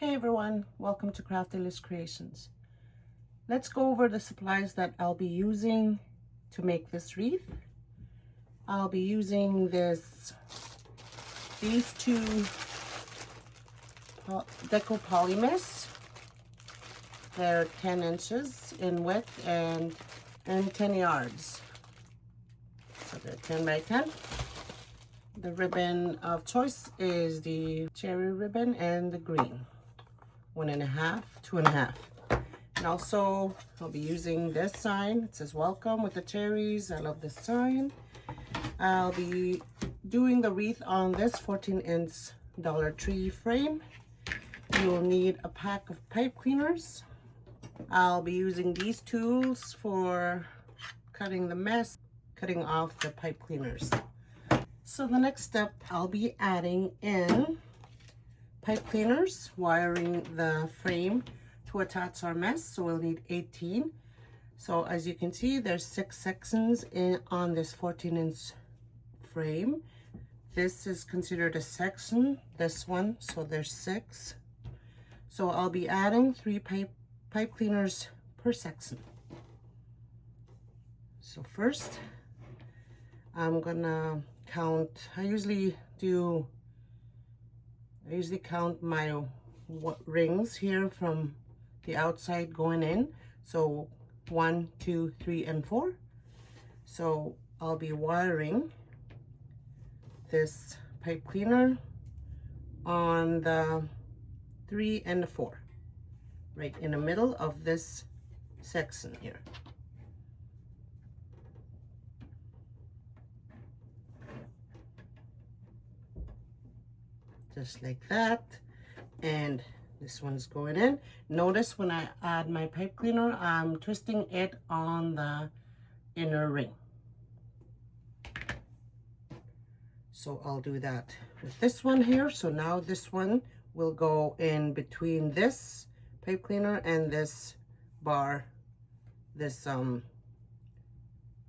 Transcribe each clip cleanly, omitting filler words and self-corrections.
Hey everyone, welcome to Crafty Liz CreeAtions. Let's go over the supplies that I'll be using to make this wreath. I'll be using these two Deco Polymers. They're 10 inches in width and 10 yards. So they're 10 by 10. The ribbon of choice is the cherry ribbon and the green. 1.5, 2.5. And also I'll be using this sign. It says welcome with the cherries. I love this sign. I'll be doing the wreath on this 14-inch Dollar Tree frame. You'll need a pack of pipe cleaners. I'll be using these tools for cutting the mess, cutting off the pipe cleaners. So the next step, I'll be adding in pipe cleaners, wiring the frame to attach our mess. So we'll need 18. So as you can see, there's 6 sections on this 14-inch frame. This is considered a section, this one, so there's 6. So I'll be adding 3 pipe cleaners per section. So first, I'm gonna count. I usually count my rings here from the outside going in. So 1, 2, 3, and 4. So I'll be wiring this pipe cleaner on the 3 and the 4, right in the middle of this section here. Just like that. And this one's going in. Notice when I add my pipe cleaner, I'm twisting it on the inner ring. So I'll do that with this one here. So now this one will go in between this pipe cleaner and this bar, this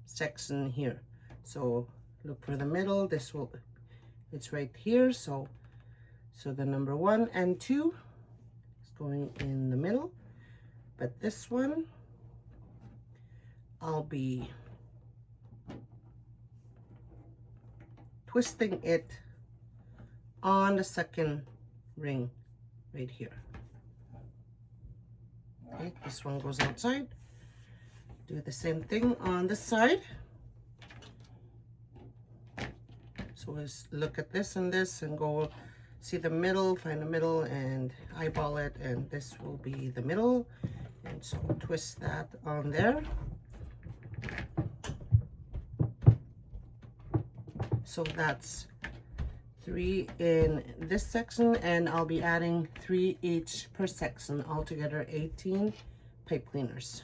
section here. So look for the middle. It's right here. So the number 1 and 2 is going in the middle, but this one I'll be twisting it on the second ring right here. Okay, this one goes outside. Do the same thing on this side. So let's look at this and this and go see the middle, find the middle and eyeball it, and this will be the middle. And so twist that on there. So that's 3 in this section, and I'll be adding 3 each per section, altogether 18 pipe cleaners.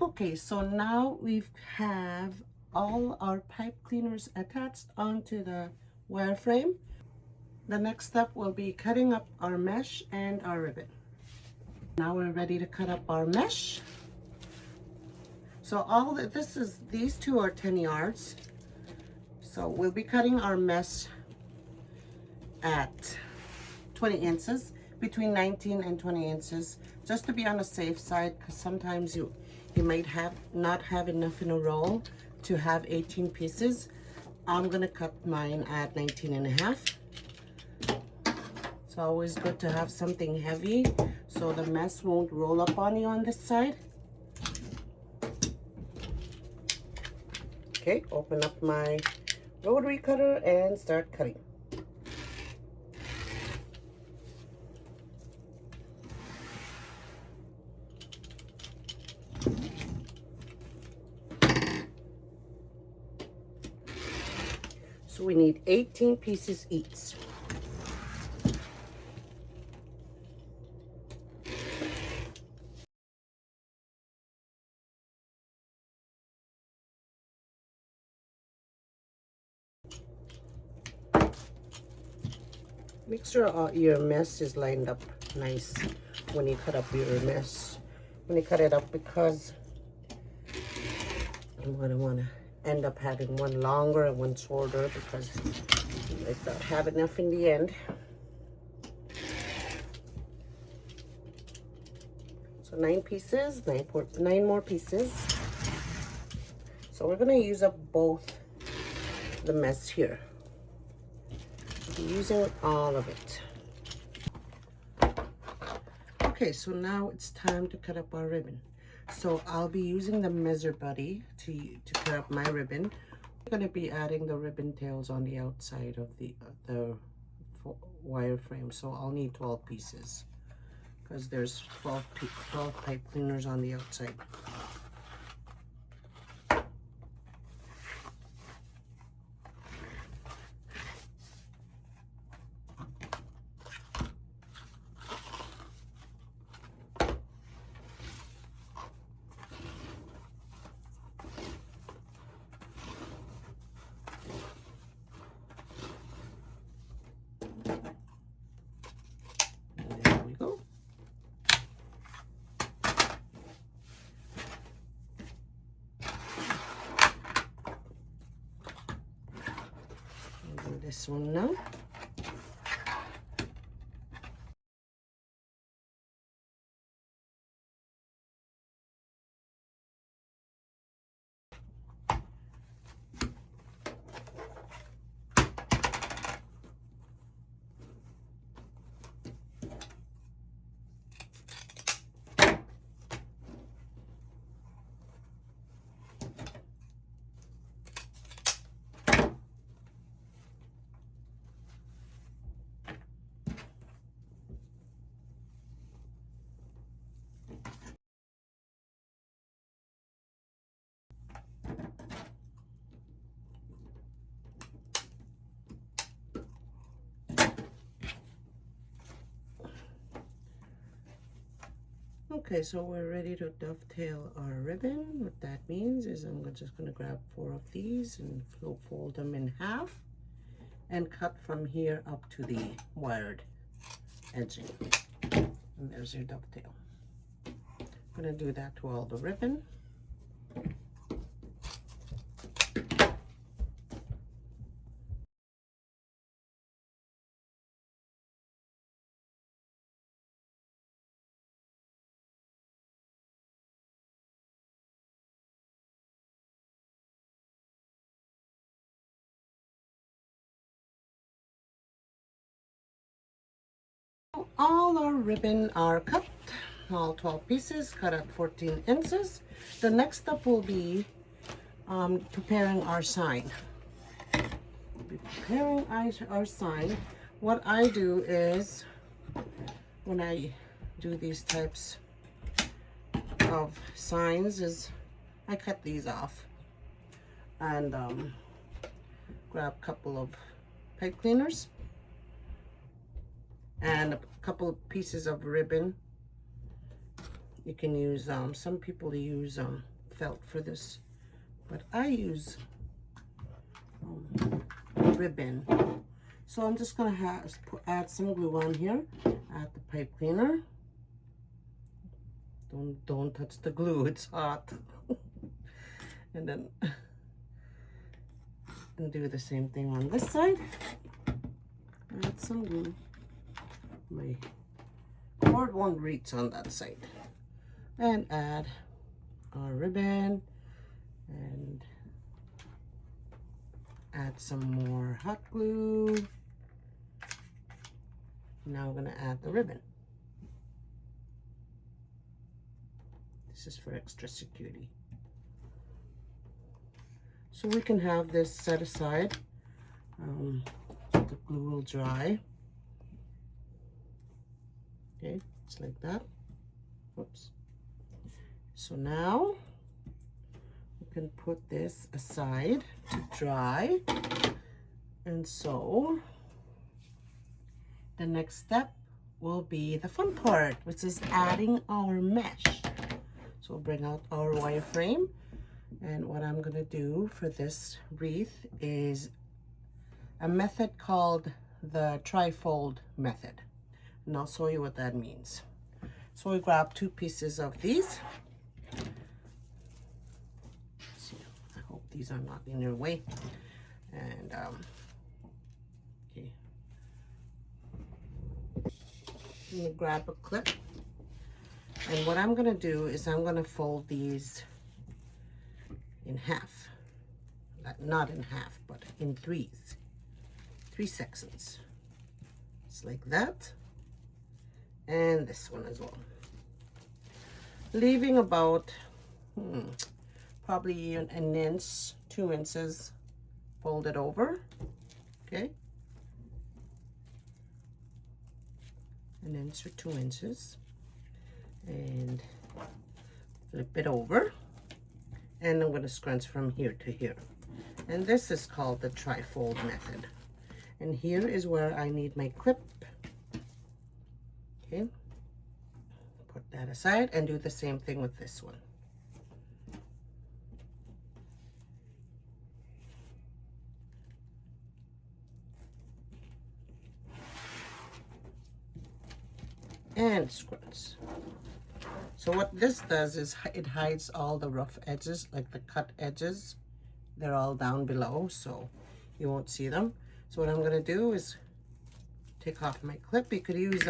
Okay, so now we have all our pipe cleaners attached onto the wireframe. The next step will be cutting up our mesh and our ribbon. Now we're ready to cut up our mesh. So these two are 10 yards. So we'll be cutting our mesh at 20 inches, between 19 and 20 inches, just to be on the safe side, because sometimes you might not have enough in a roll to have 18 pieces. I'm gonna cut mine at 19 and a half. It's always good to have something heavy so the mess won't roll up on you on this side. Okay, open up my rotary cutter and start cutting. So we need 18 pieces each. Make sure your mesh is lined up nice when you cut up your mesh. When you cut it up, because I'm gonna wanna end up having one longer and one shorter, because you might not have enough in the end. So 9 pieces, 9 more pieces. So we're gonna use up both the mesh here. Using all of it. Okay, so now it's time to cut up our ribbon. So I'll be using the measure buddy to cut up my ribbon. I'm going to be adding the ribbon tails on the outside of the wireframe. So I'll need 12 pieces because there's 12 pipe cleaners on the outside. This one now. Okay, so we're ready to dovetail our ribbon. What that means is I'm just going to grab 4 of these and fold them in half and cut from here up to the wired edging. And there's your dovetail. I'm going to do that to all the ribbon. All our ribbon are cut, all 12 pieces, cut at 14 inches. The next step will be preparing our sign. Preparing our sign, what I do is, when I do these types of signs, is I cut these off and grab a couple of pipe cleaners and a couple of pieces of ribbon. You can use some people use felt for this, but I use ribbon. So I'm just gonna add some glue on here. Add the pipe cleaner. Don't touch the glue, it's hot. And then and do the same thing on this side. Add some glue. My cord won't reach on that side. And add our ribbon and add some more hot glue. Now we're gonna add the ribbon. This is for extra security. So we can have this set aside so the glue will dry. Okay, just like that. Whoops. So now we can put this aside to dry. And so the next step will be the fun part, which is adding our mesh. So we'll bring out our wireframe. And what I'm gonna do for this wreath is a method called the trifold method. And I'll show you what that means. So we grab 2 pieces of these. See, I hope these are not in your way. And okay. I'm gonna grab a clip. And what I'm gonna do is I'm gonna fold these in half. Not in half, but in 3 sections. It's like that. And this one as well. Leaving about probably an inch, 2 inches folded over. Okay. An inch or 2 inches. And flip it over. And I'm going to scrunch from here to here. And this is called the trifold method. And here is where I need my clip. Okay. Put that aside and do the same thing with this one. And scrunch. So what this does is it hides all the rough edges, like the cut edges. They're all down below, so you won't see them. So what I'm gonna do is take off my clip. You could use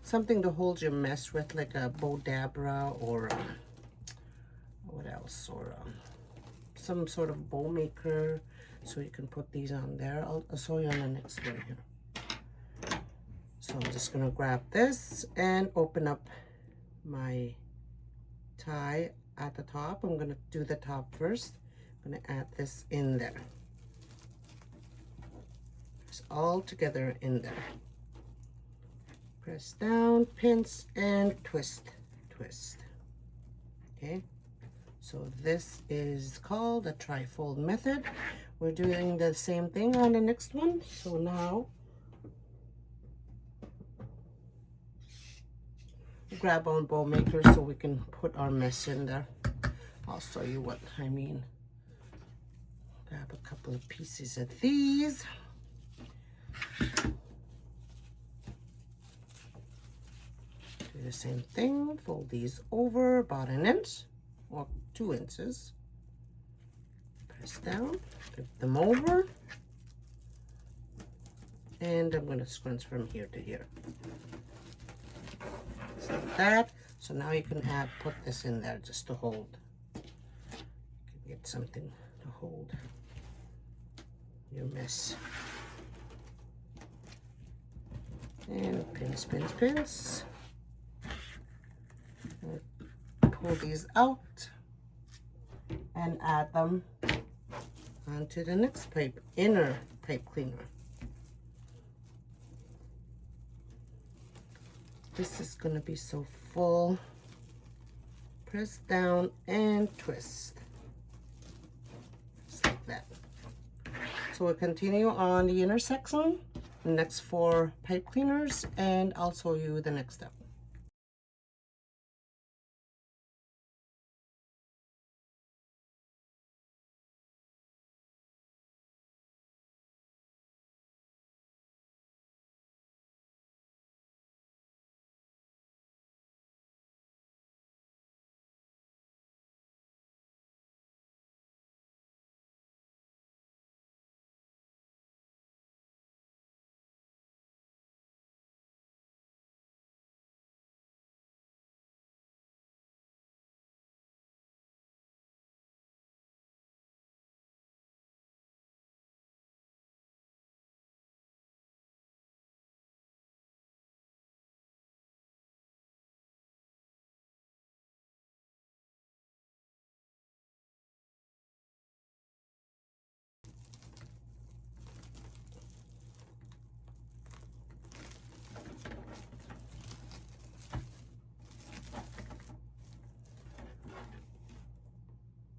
something to hold your mesh with, like a Bodabra or what else, or some sort of bow maker, so you can put these on there. I'll show you on the next one here. So I'm just gonna grab this and open up my tie at the top. I'm gonna do the top first. I'm gonna add this in there. It's all together in there. Press down, pinch, and twist, twist. Okay, so this is called the trifold method. We're doing the same thing on the next one. So now grab our bow maker so we can put our mesh in there. I'll show you what I mean. Grab a couple of pieces of these. Do the same thing, fold these over about an inch or 2 inches. Press down, flip them over, and I'm going to scrunch from here to here. Just like that. So now you can put this in there just to hold. You can get something to hold your mess. And pins, pins, pins. Pull these out and add them onto the next pipe, inner pipe cleaner. This is going to be so full. Press down and twist. Just like that. So we'll continue on the inner section, the next 4 pipe cleaners, and I'll show you the next step.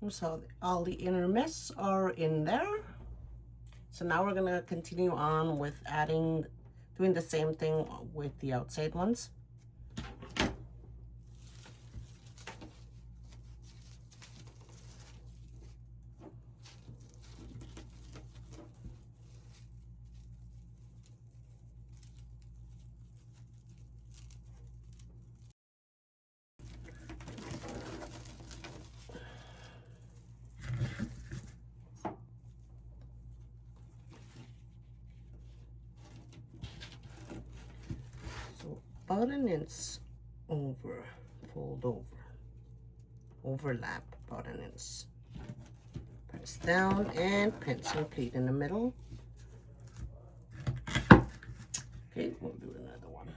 So all the inner mess are in there. So now we're gonna continue on with doing the same thing with the outside ones. About an inch over, fold over, overlap about an inch. Press down and pencil pleat in the middle. Okay, we'll do another one.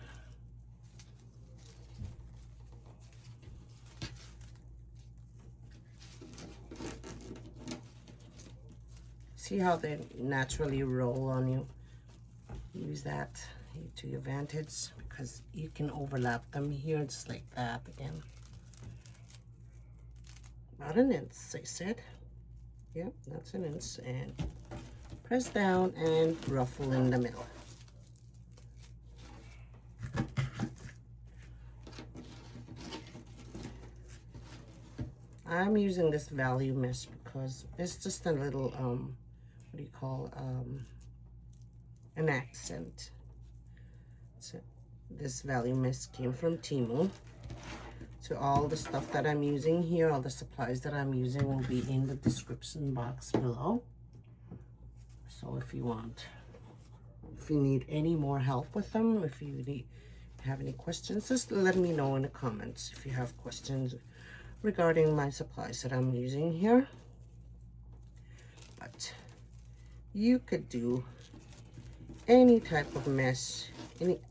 See how they naturally roll on you? Use that to your advantage because you can overlap them here just like that again. About an inch, I said. Yep, that's an inch. And press down and ruffle in the middle. I'm using this value mesh because it's just a little, what do you call, an accent. So this value mesh came from Temu. So all the stuff that I'm using here, all the supplies that I'm using will be in the description box below. So if you need any more help with them, if you have any questions, just let me know in the comments if you have questions regarding my supplies that I'm using here. But you could do any type of mesh,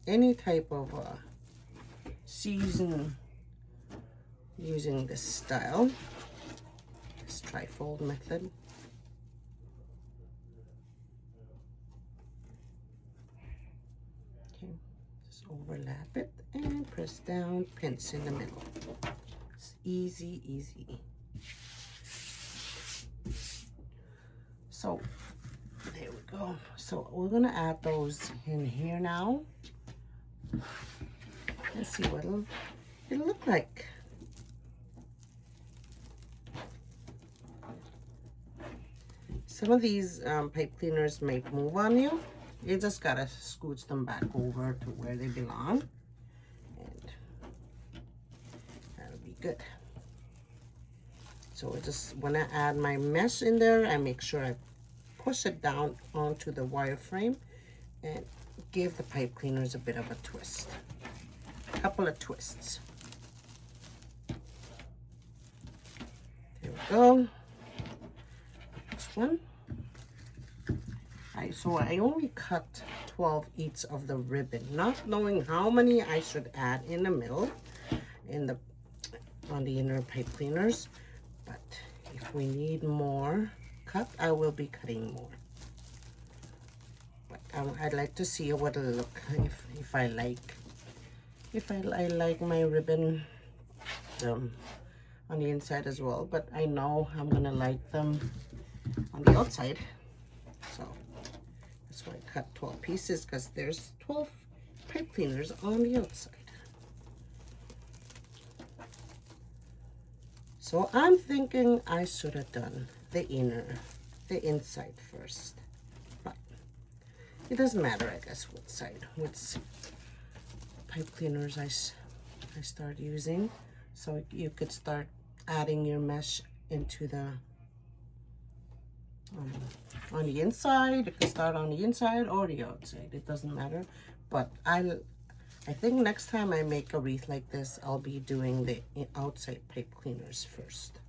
any type of season using this style, this trifold method. Okay, just overlap it and press down, pinch in the middle. It's easy, easy. So there we go. So we're gonna add those in here now. Let's see what it'll look like. Some of these pipe cleaners might move on you. You just gotta scooch them back over to where they belong, and that'll be good. So when I add my mesh in there, I make sure I push it down onto the wireframe and give the pipe cleaners a bit of a twist. A couple of twists. There we go. Next one. So I only cut 12 each of the ribbon, not knowing how many I should add in the middle, on the inner pipe cleaners. But if we need more cut, I will be cutting more. But I'd like to see what it'll look if I like my ribbon on the inside as well. But I know I'm gonna like them on the outside, so that's why I cut 12 pieces, because there's 12 pipe cleaners on the outside. So I'm thinking I should have done the inside first, but it doesn't matter, I guess, which pipe cleaners I start using. So you could start adding your mesh into the on the inside. You can start on the inside or the outside, it doesn't matter. But I think next time I make a wreath like this, I'll be doing the outside pipe cleaners first.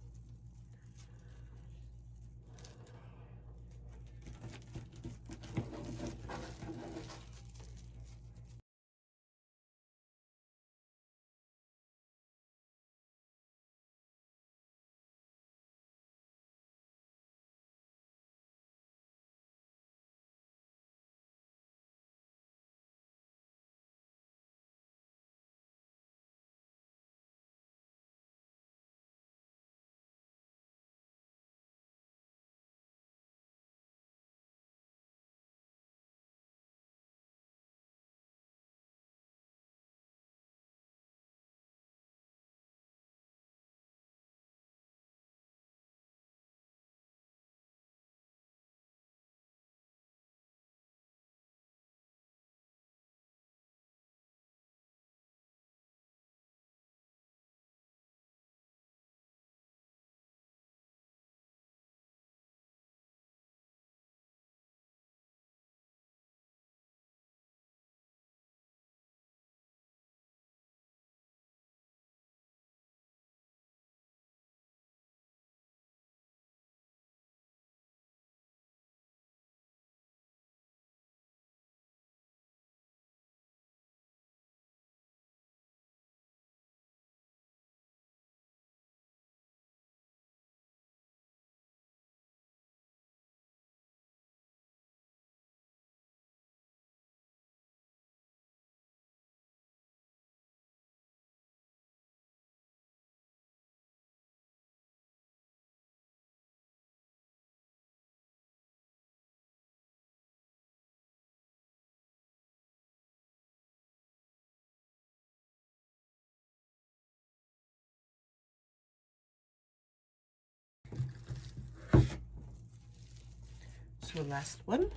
the last one.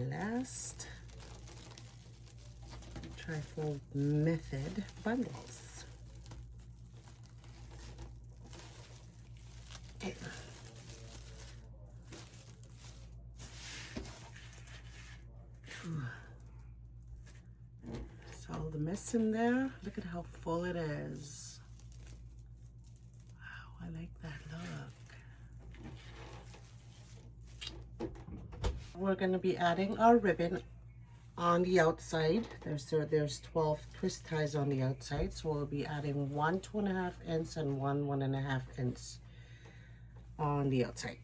Last trifold method bundles. Okay. It's all the mess in there. Look at how full it is. Wow, I like that look. We're going to be adding our ribbon on the outside. There's 12 twist ties on the outside, so we'll be adding 1 2.5 inch and 1 1.5 inch on the outside.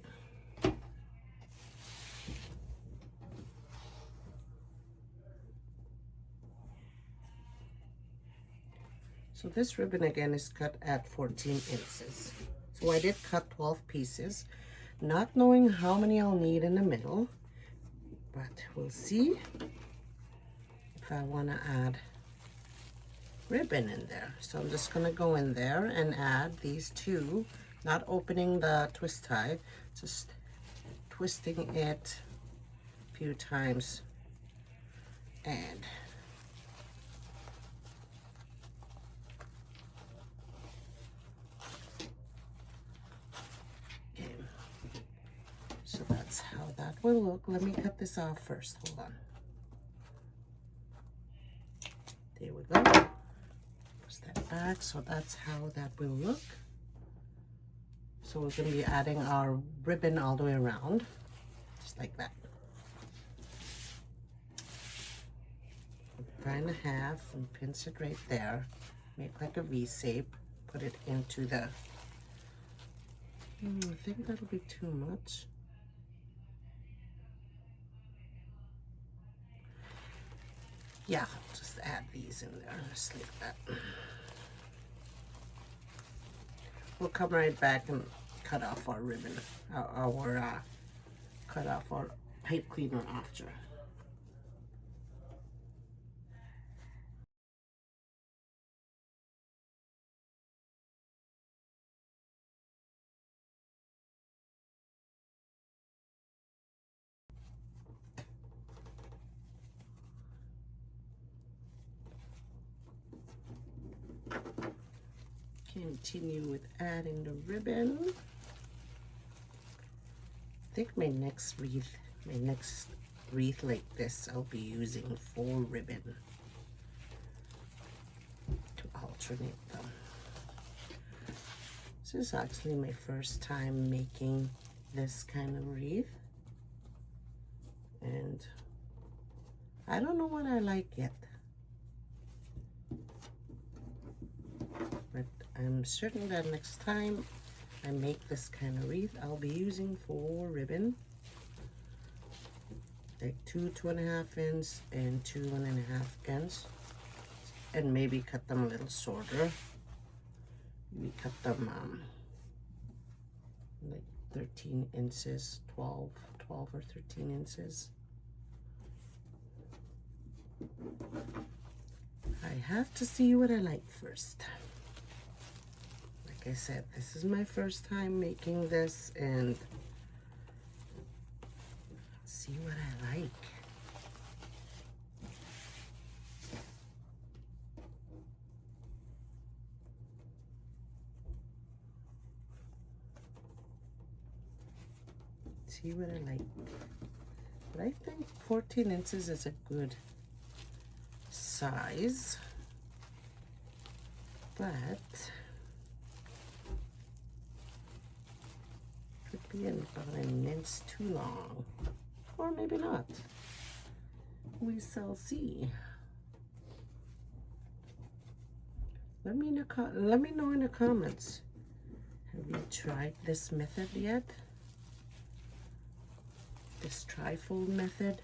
So this ribbon again is cut at 14 inches. So I did cut 12 pieces, not knowing how many I'll need in the middle, but we'll see if I want to add ribbon in there. So I'm just going to go in there and add these two, not opening the twist tie, just twisting it a few times and okay. So that's how that will look. Let me cut this off first. Hold on. There we go. Push that back. So that's how that will look. So we're going to be adding our ribbon all the way around, just like that. Find a half and pinch it right there. Make like a V shape. Put it into the. I think that'll be too much. Yeah, just add these in there, just like that. We'll come right back and cut off our ribbon, cut off our pipe cleaner after. Continue with adding the ribbon. I think my next wreath like this, I'll be using 4 ribbon to alternate them. This is actually my first time making this kind of wreath, and I don't know what I like yet. But I'm certain that next time I make this kind of wreath, I'll be using 4 ribbon, like 2 2.5 inch and 2 1.5 inch, and maybe cut them a little shorter. We cut them like 13 inches, 12 or 13 inches. I have to see what I like first. Like I said, this is my first time making this, and see what I like. See what I like. But I think 14 inches is a good size, but could be about an inch too long, or maybe not. We shall see. Let me know in the comments. Have you tried this method yet? This trifold method?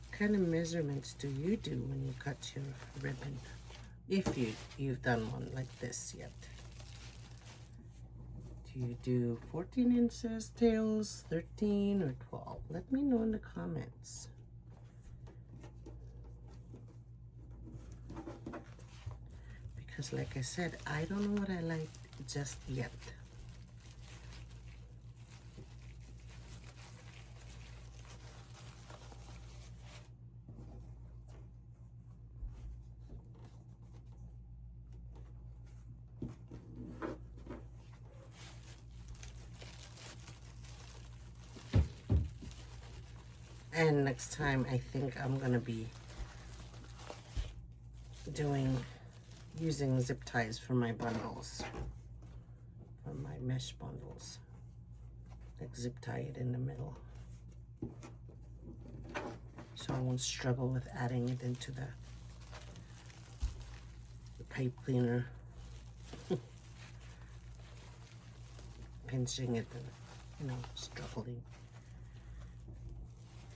What kind of measurements do you do when you cut your ribbon? If you've done one like this yet. Do you do 14 inches tails, 13 or 12? Let me know in the comments. because like I said, I don't know what I like just yet. And next time I think I'm gonna be using zip ties for my bundles, for my mesh bundles. Like zip tie it in the middle, so I won't struggle with adding it into the pipe cleaner. Pinching it and, you know, struggling.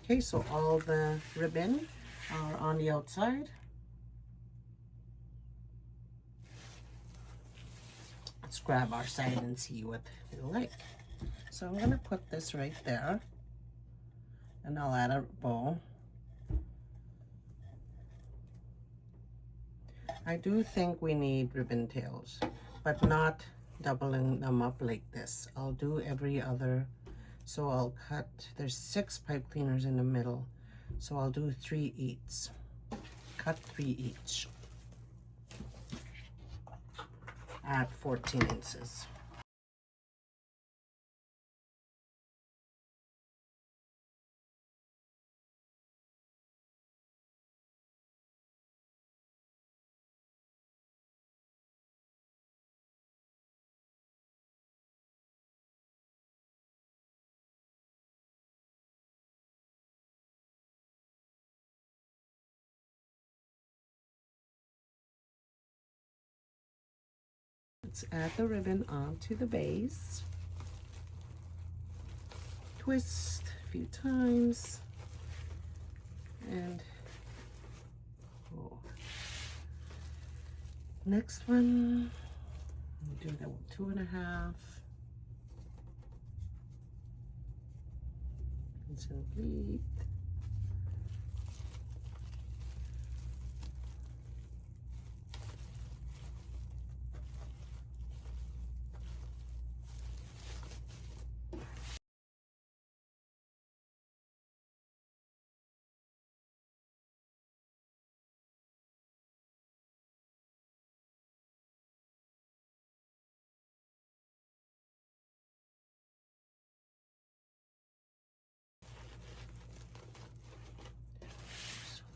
Okay, so all the ribbon are on the outside. Let's grab our side and see what it'll like. So I'm gonna put this right there, and I'll add a bow. I do think we need ribbon tails, but not doubling them up like this. I'll do every other. So I'll cut, there's 6 pipe cleaners in the middle, so I'll do 3 each. Cut 3 each at 14 inches. Let's add the ribbon onto the base. Twist a few times. And next one, we'll do that with 2.5. It's complete.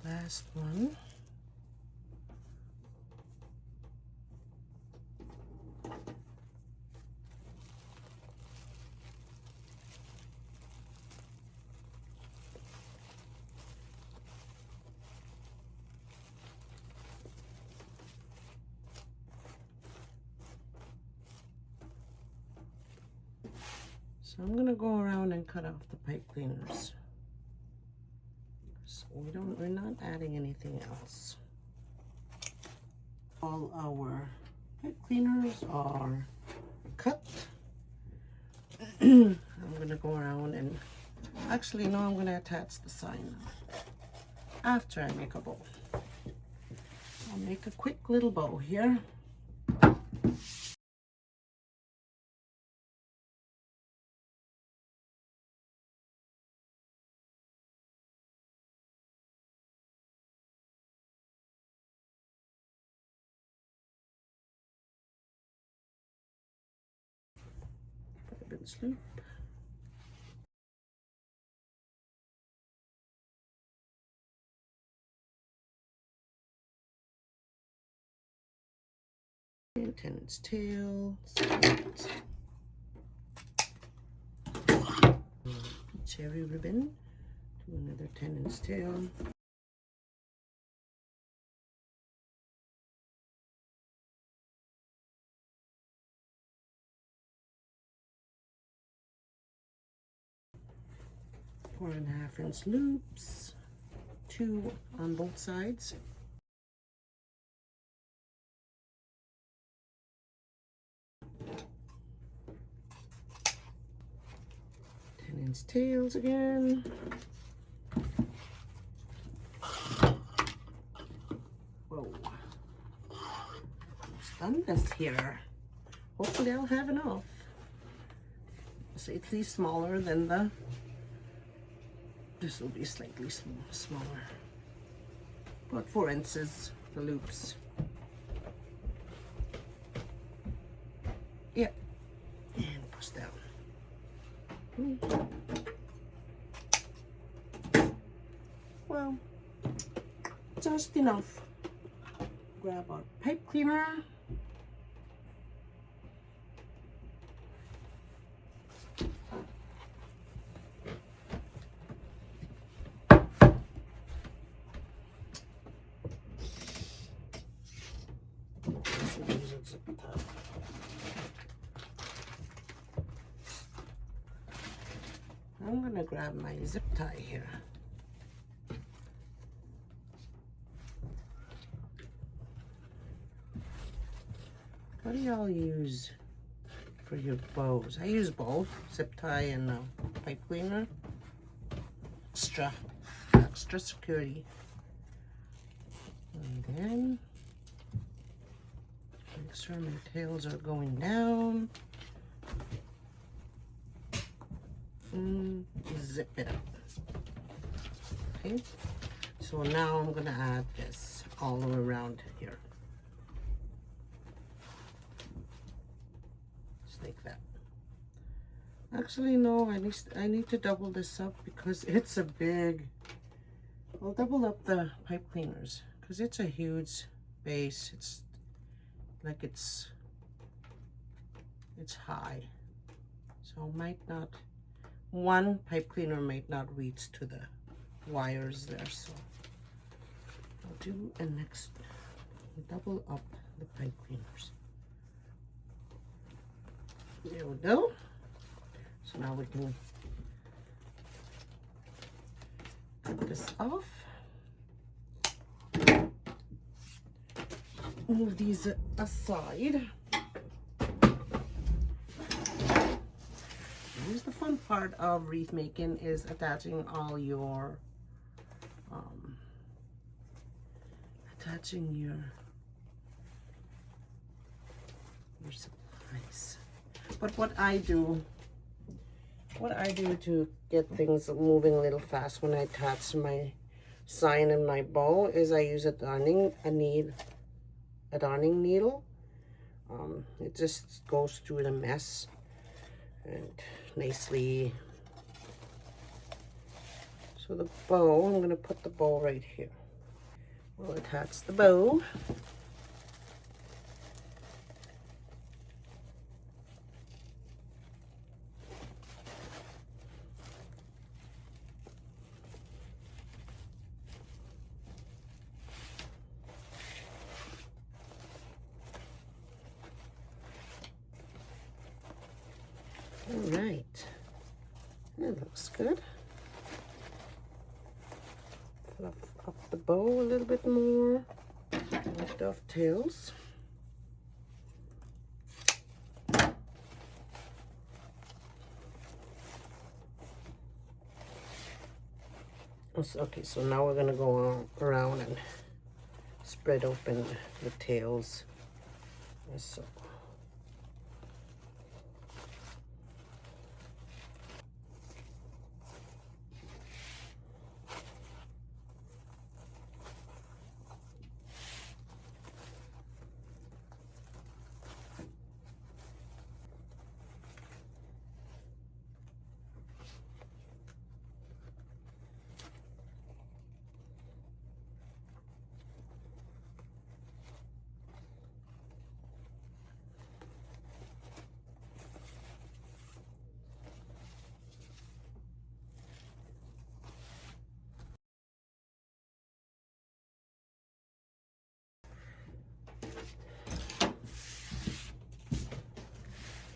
Last one. So I'm gonna go around and cut off the pipe cleaners. So we're not adding anything else. All our pipe cleaners are cut. I'm gonna go around and actually no, I'm gonna attach the sign after I make a bow. I'll make a quick little bow here. Ribbon loop. And 10-inch tail. Cherry ribbon. Do another 10-inch tail. Four and a half inch loops, 2 on both sides. Inch tails again. Whoa. fullness here. Hopefully I'll have enough. Slightly smaller than the, this will be slightly smaller. About 4 inches, the loops. Yeah, and push down. Well, just enough. Grab our pipe cleaner. I'm gonna grab my zip tie here. What do y'all use for your bows? I use both, zip tie and pipe cleaner. Extra security. And then make sure my tails are going down. And zip it up. Okay, so now I'm gonna add this all around here. Just like that. Actually, no, I need to double this up because it's a big. I'll double up the pipe cleaners because it's a huge base. It's like it's high, so might not. One pipe cleaner might not reach to the wires there, so I'll do a next double up the pipe cleaners. There we go. So now we can cut this off. Move these aside. Here's the fun part of wreath making is attaching all your supplies. But what I do to get things moving a little fast when I attach my sign and my bow is I use a darning needle. It just goes through the mess and nicely. So the bow, I'm going to put the bow right here. We'll attach the bow. All right, that looks good. Fluff up the bow a little bit more. Lift off tails. Okay, so now we're gonna go around and spread open the tails. So.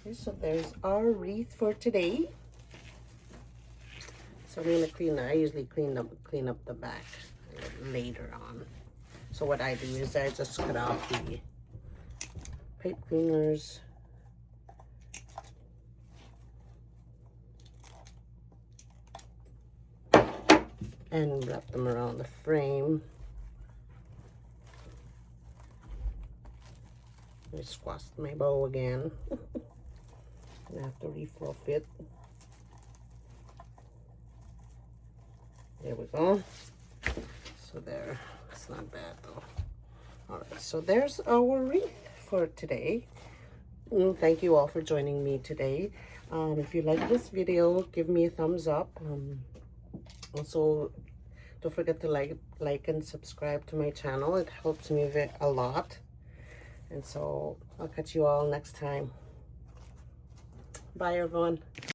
Okay, so there's our wreath for today. So I'm gonna clean. I usually clean up the back a little later on. So what I do is I just cut off the pipe cleaners. And wrap them around the frame. I squashed my bow again. I have to refluff it. There we go. So there, it's not bad though. All right, so there's our wreath for today. Thank you all for joining me today. If you like this video, give me a thumbs up. Also, don't forget to like and subscribe to my channel. It helps me a lot. And so I'll catch you all next time. Bye, everyone.